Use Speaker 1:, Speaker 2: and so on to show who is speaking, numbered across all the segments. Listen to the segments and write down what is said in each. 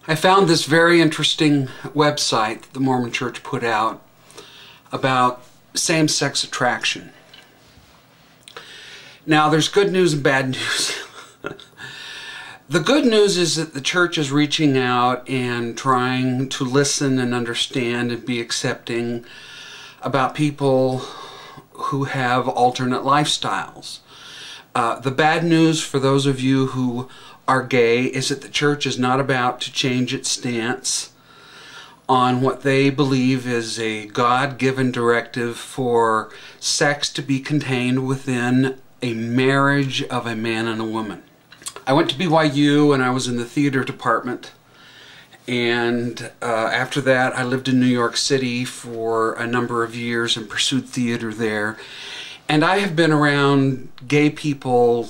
Speaker 1: I found this very interesting website that the Mormon Church put out about same-sex attraction. Now, there's good news and bad news. The good news is that the church is reaching out and trying to listen and understand and be accepting about people who have alternate lifestyles. The bad news for those of you who are gay is that the church is not about to change its stance on what they believe is a God-given directive for sex to be contained within a marriage of a man and a woman. I went to BYU and I was in the theater department, and after that I lived in New York City for a number of years and pursued theater there, and I have been around gay people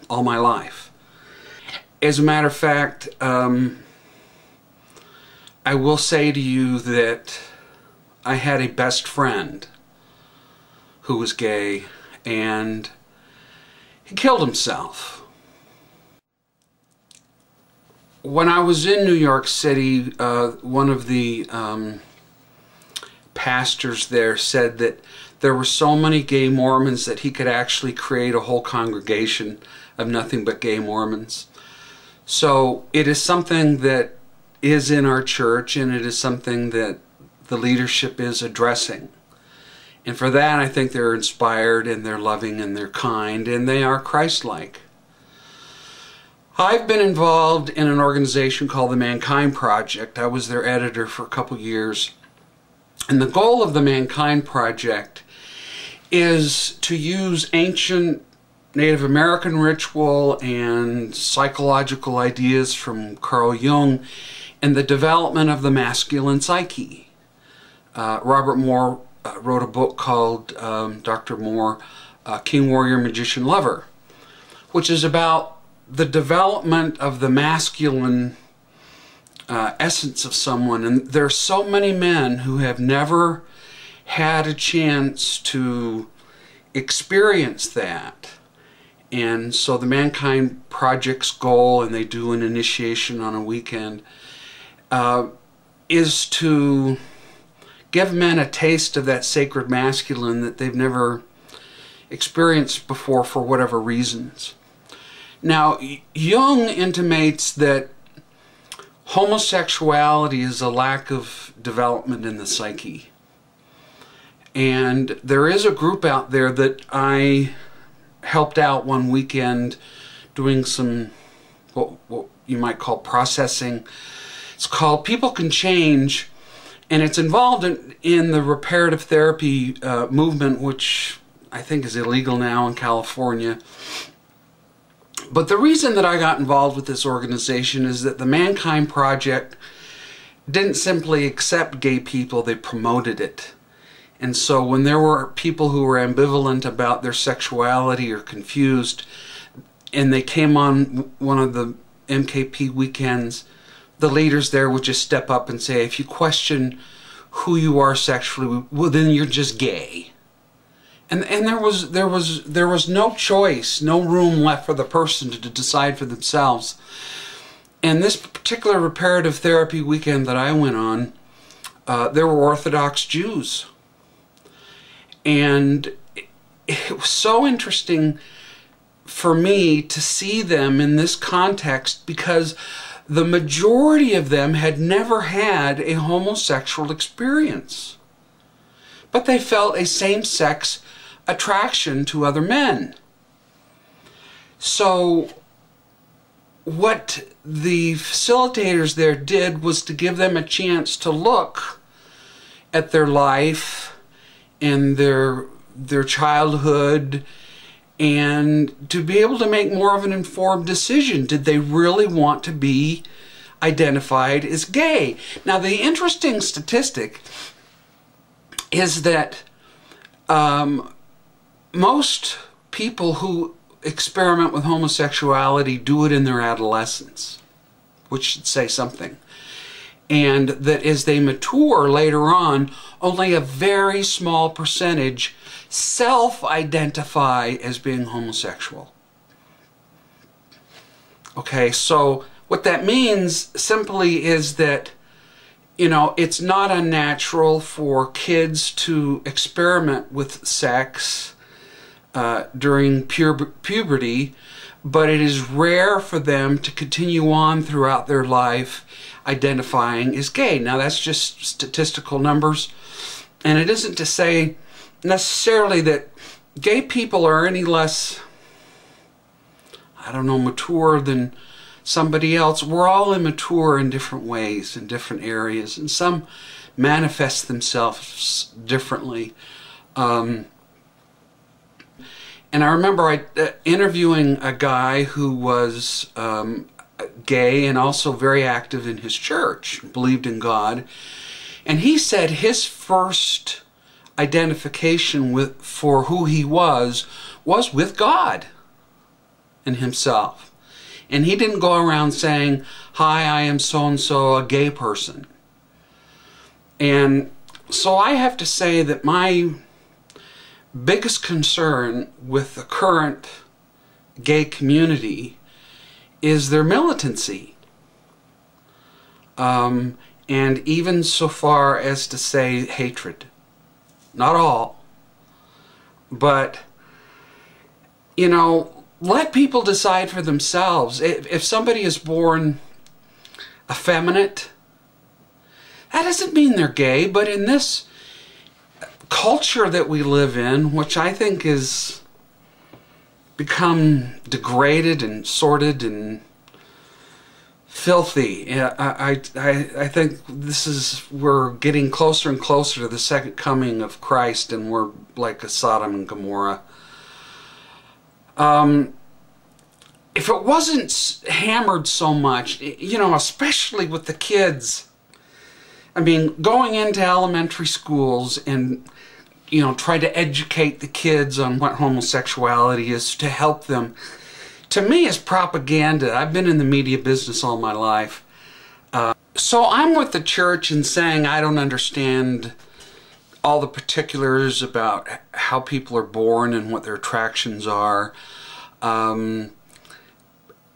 Speaker 1: all my life. As a matter of fact, I will say to you that I had a best friend who was gay, and he killed himself. When I was in New York City, one of the pastors there said that there were so many gay Mormons that he could actually create a whole congregation of nothing but gay Mormons. So it is something that is in our church, and it is something that the leadership is addressing. And for that, I think they're inspired, and they're loving, and they're kind, and they are Christ-like. I've been involved in an organization called the Mankind Project. I was their editor for a couple years. And the goal of the Mankind Project is to use ancient Native American ritual and psychological ideas from Carl Jung in the development of the masculine psyche. Robert Moore wrote a book called Dr. Moore, King, Warrior, Magician, Lover, which is about the development of the masculine essence of someone. And there are so many men who have never had a chance to experience that. And so the Mankind Project's goal, and they do an initiation on a weekend, is to give men a taste of that sacred masculine that they've never experienced before for whatever reasons. Now, Jung intimates that homosexuality is a lack of development in the psyche. And there is a group out there that I helped out one weekend doing some what you might call processing. It's called People Can Change, and it's involved in the reparative therapy movement, which I think is illegal now in California. But the reason that I got involved with this organization is that the Mankind Project didn't simply accept gay people, they promoted it. And so when there were people who were ambivalent about their sexuality or confused, and they came on one of the MKP weekends, the leaders there would just step up and say, if you question who you are sexually, well, then you're just gay. And there was no choice, no room left for the person to decide for themselves. And this particular reparative therapy weekend that I went on, there were Orthodox Jews. And it was so interesting for me to see them in this context, because the majority of them had never had a homosexual experience. But they felt a same-sex attraction to other men. So what the facilitators there did was to give them a chance to look at their life and their childhood, and to be able to make more of an informed decision. Did they really want to be identified as gay? Now, the interesting statistic is that most people who experiment with homosexuality do it in their adolescence, which should say something. And that as they mature later on, only a very small percentage self-identify as being homosexual. Okay, so What that means simply is that, you know, it's not unnatural for kids to experiment with sex during puberty, but it is rare for them to continue on throughout their life identifying as gay. Now, that's just statistical numbers, and it isn't to say necessarily that gay people are any less, I don't know, mature than somebody else. We're all immature in different ways, in different areas, and some manifest themselves differently. And I remember interviewing a guy who was gay and also very active in his church, believed in God, and he said his first identification for who he was with God and himself. And he didn't go around saying, "Hi, I am so-and-so, a gay person." And so I have to say that my biggest concern with the current gay community is their militancy. And even so far as to say hatred. Not all. But, you know, let people decide for themselves. If somebody is born effeminate, that doesn't mean they're gay, but in this culture that we live in, which I think has become degraded and sordid and filthy, I think we're getting closer and closer to the second coming of Christ, and we're like a Sodom and Gomorrah. If it wasn't hammered so much, you know, especially with the kids, I mean, going into elementary schools and, you know, try to educate the kids on what homosexuality is to help them, to me is propaganda. I've been in the media business all my life. So I'm with the church in saying I don't understand all the particulars about how people are born and what their attractions are.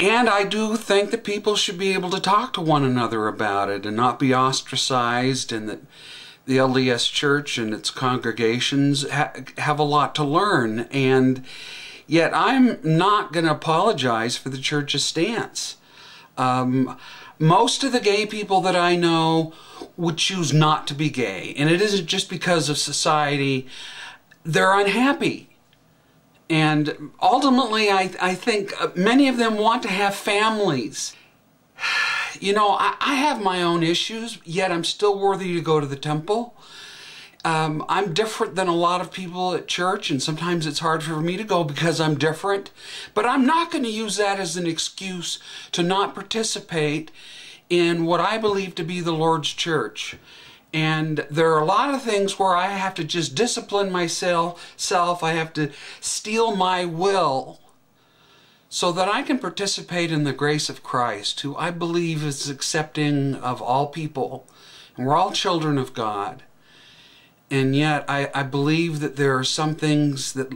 Speaker 1: And I do think that people should be able to talk to one another about it and not be ostracized, and that the LDS Church and its congregations have a lot to learn. And yet I'm not going to apologize for the church's stance. Most of the gay people that I know would choose not to be gay. And it isn't just because of society. They're unhappy. And ultimately, I think many of them want to have families. You know, I have my own issues, yet I'm still worthy to go to the temple. I'm different than a lot of people at church, and sometimes it's hard for me to go because I'm different. But I'm not going to use that as an excuse to not participate in what I believe to be the Lord's church. And there are a lot of things where I have to just discipline myself. I have to steel my will so that I can participate in the grace of Christ, who I believe is accepting of all people. And we're all children of God. And yet I believe that there are some things that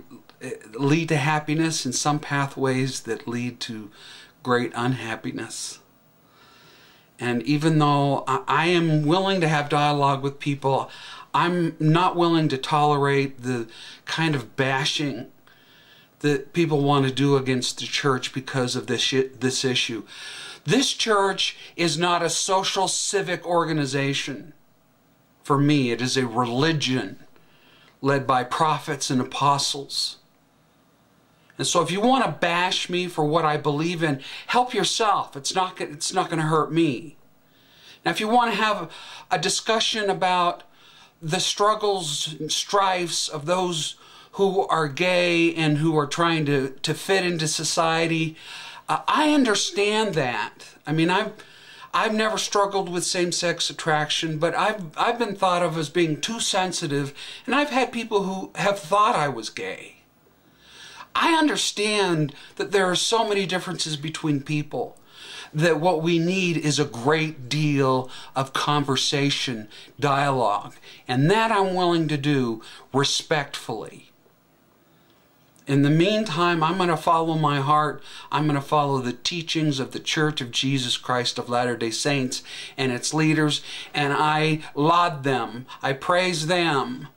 Speaker 1: lead to happiness and some pathways that lead to great unhappiness. And even though I am willing to have dialogue with people, I'm not willing to tolerate the kind of bashing that people want to do against the church because of this issue. This church is not a social civic organization. For me, it is a religion led by prophets and apostles. And so if you want to bash me for what I believe in, help yourself. It's not going to hurt me. Now, if you want to have a discussion about the struggles and strifes of those who are gay and who are trying to fit into society, I understand that. I mean, I've never struggled with same-sex attraction, but I've been thought of as being too sensitive, and I've had people who have thought I was gay. I understand that there are so many differences between people, that what we need is a great deal of conversation, dialogue, and that I'm willing to do respectfully. In the meantime, I'm going to follow my heart. I'm going to follow the teachings of the Church of Jesus Christ of Latter-day Saints and its leaders, and I laud them. I praise them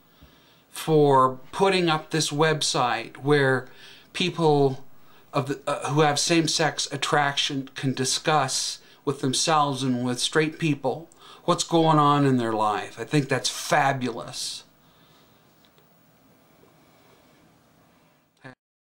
Speaker 1: for putting up this website where people who have same-sex attraction can discuss with themselves and with straight people what's going on in their life. I think that's fabulous.